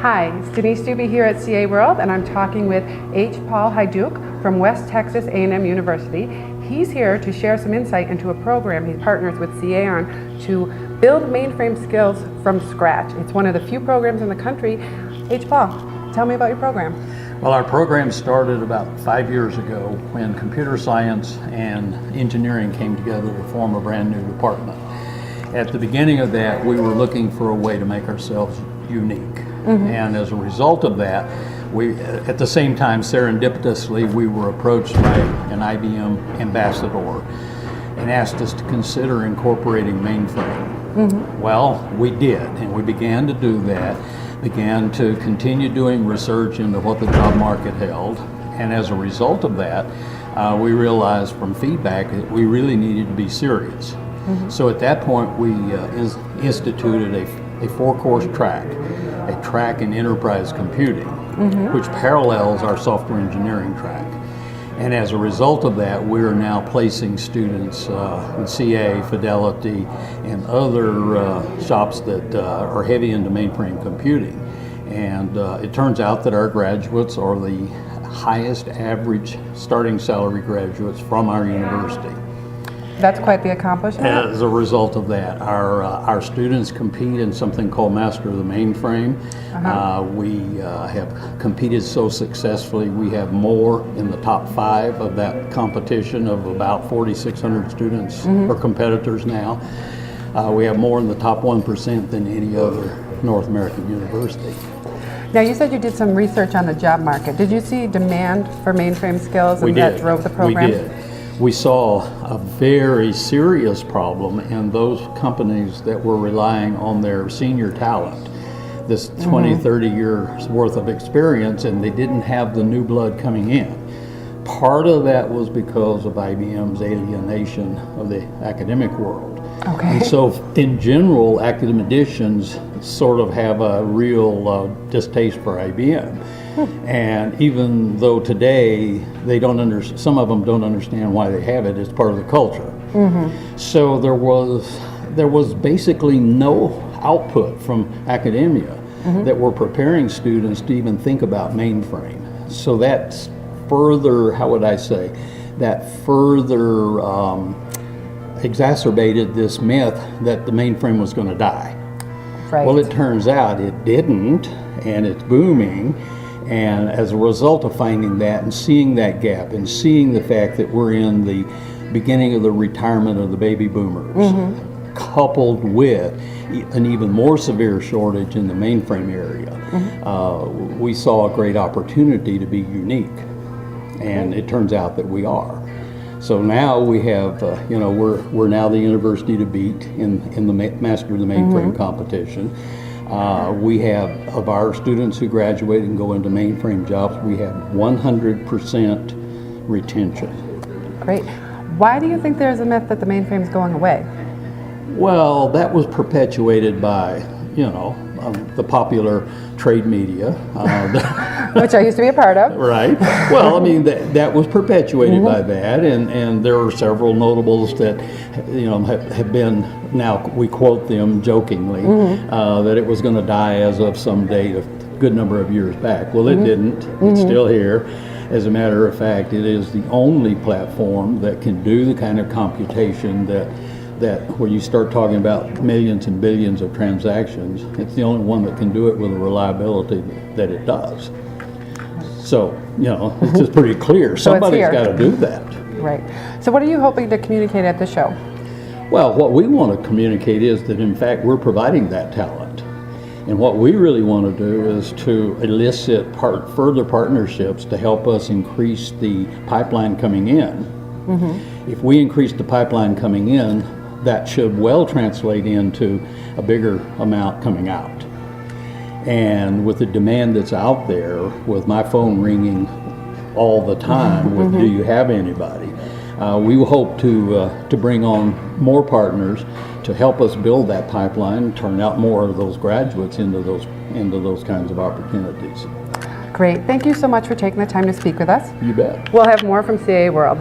Hi, it's Denise Dubie here at CA World, and I'm talking with H. Paul Haiduk from West Texas A&M University. He's here to share some insight into a program he partners with CA on to build mainframe skills from scratch. It's one of the few programs in the country. H. Paul, tell me about your program. Well, our program started about 5 years ago when computer science and engineering came together to form a brand new department. At the beginning of that, we were looking for a way to make ourselves unique. And as a result of that, we, at the same time, serendipitously, we were approached by an IBM ambassador and asked us to consider incorporating mainframe. Well, we did, and we began to do that, began to continue doing research into what the job market held, and as a result of that, we realized from feedback that we really needed to be serious. So at that point, we instituted a four-course track, a track in enterprise computing, which parallels our software engineering track. And as a result of that, we are now placing students in CA, Fidelity, and other shops that are heavy into mainframe computing. And it turns out that our graduates are the highest average starting salary graduates from our university. That's quite the accomplishment. As a result of that, our students compete in something called Master of the Mainframe. We have competed so successfully, we have more in the top 5 of that competition of about 4,600 students or competitors now. We have more in the top 1% than any other North American university. Now, you said you did some research on the job market. Did you see demand for mainframe skills and that drove the program? We did. We saw a very serious problem in those companies that were relying on their senior talent, this 20, 30 years worth of experience, and they didn't have the new blood coming in. Part of that was because of IBM's alienation of the academic world. And so in general, academicians sort of have a real distaste for IBM. And even though today they don't some of them don't understand why they have it, it's part of the culture. So there was basically no output from academia that were preparing students to even think about mainframe. So that's further, how would I say, that further exacerbated this myth that the mainframe was going to die. Well, it turns out it didn't, and it's booming. And as a result of finding that and seeing that gap and seeing the fact that we're in the beginning of the retirement of the baby boomers, coupled with an even more severe shortage in the mainframe area, we saw a great opportunity to be unique. And it turns out that we are. So now we have, we're now the university to beat in the Master of the Mainframe competition. We have, of our students who graduate and go into mainframe jobs, we have 100% retention. Great. Why do you think there's a myth that the mainframe is going away? Well, that was perpetuated by, the popular trade media. Which I used to be a part of. Right. Well, I mean, that was perpetuated by that, and there are several notables that, have been, now we quote them jokingly, that it was going to die as of some date a good number of years back. Well, it didn't. It's still here. As a matter of fact, it is the only platform that can do the kind of computation that when you start talking about millions and billions of transactions, it's the only one that can do it with the reliability that it does. So, it's just pretty clear. Somebody's got to do that. Right. So what are you hoping to communicate at the show? Well, what we want to communicate is that, in fact, we're providing that talent. And what we really want to do is to elicit further partnerships to help us increase the pipeline coming in. If we increase the pipeline coming in, that should well translate into a bigger amount coming out. And with the demand that's out there, with my phone ringing all the time with do you have anybody, we will hope to bring on more partners to help us build that pipeline, turn out more of those graduates into those kinds of opportunities. Great. Thank you so much for taking the time to speak with us. You bet. We'll have more from CA World.